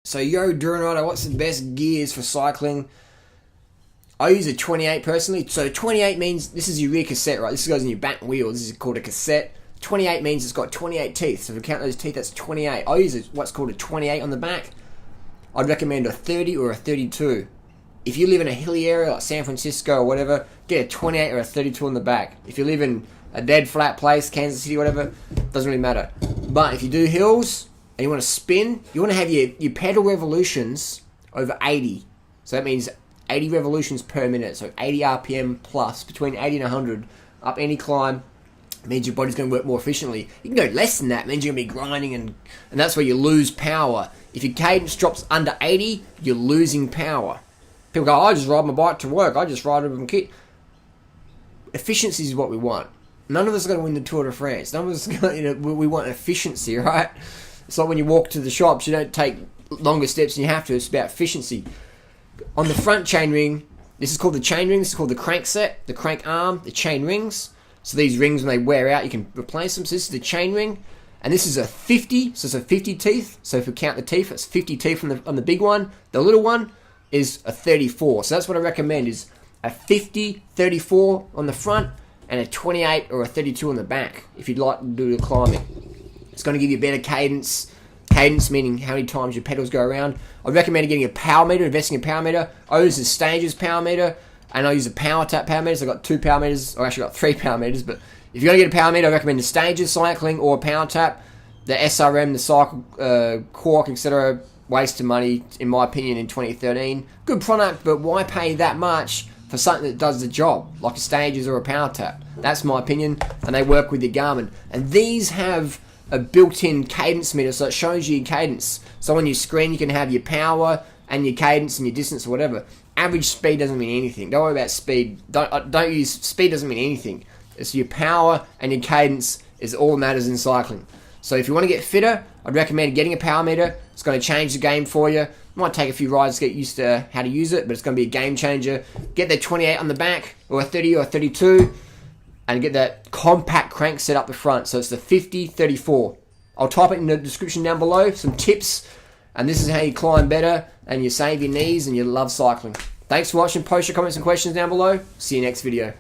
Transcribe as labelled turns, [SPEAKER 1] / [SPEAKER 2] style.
[SPEAKER 1] So, yo, Duran Rider, what's the best gears for cycling? I use a 28 personally. So 28 means this is your rear cassette, right? This goes in your back wheel. This is called a cassette. 28 means it's got 28 teeth. So if you count those teeth, that's 28. I use what's called a 28 on the back. I'd recommend a 30 or a 32. If you live in a hilly area like San Francisco or whatever, get a 28 or a 32 on the back. If you live in a dead flat place, Kansas City, whatever, doesn't really matter. But if you do hills and you want to spin, you want to have your pedal revolutions over 80. So that means 80 revolutions per minute. So 80 RPM plus, between 80 and 100. Up any climb means your body's going to work more efficiently. You can go less than that, means you're going to be grinding, and that's where you lose power. If your cadence drops under 80, you're losing power. People go, I just ride my bike to work. I just ride it from kit. Efficiency is what we want. None of us are going to win the Tour de France. None of us are going to, we want efficiency, right? It's like when you walk to the shops, you don't take longer steps than you have to. It's about efficiency. On the front chainring, this is called the chainring. This is called the crankset, the crank arm, the chain rings. So these rings, when they wear out, you can replace them. So this is the chainring. And this is a 50, so it's a 50 teeth. So if we count the teeth, it's 50 teeth on the big one. The little one is a 34. So that's what I recommend, is a 50, 34 on the front, and a 28 or a 32 on the back, if you'd like to do the climbing. It's going to give you better cadence. Cadence meaning how many times your pedals go around. I recommend getting a power meter, investing in a power meter. I use the Stages power meter, and I use a powertap power meter. So I've got 2 power meters, or actually got 3 power meters, but if you're going to get a power meter, I recommend the Stages cycling or a powertap. The SRM, the cycle, Quark, etc. Waste of money, in my opinion, in 2013. Good product, but why pay that much for something that does the job, like a Stages or a powertap? That's my opinion, and they work with your Garmin. And these have a built-in cadence meter, so it shows you your cadence. So on your screen, you can have your power and your cadence and your distance or whatever. Average speed doesn't mean anything. Don't worry about speed. Don't use speed. Doesn't mean anything. It's your power and your cadence is all that matters in cycling. So if you want to get fitter, I'd recommend getting a power meter. It's going to change the game for you. Might take a few rides to get used to how to use it, but it's going to be a game changer. Get that 28 on the back, or a 30 or a 32, and get that compact crank set up the front. So it's the 50-34. I'll type it in the description down below, some tips, and this is how you climb better, and you save your knees, and you love cycling. Thanks for watching. Post your comments and questions down below. See you next video.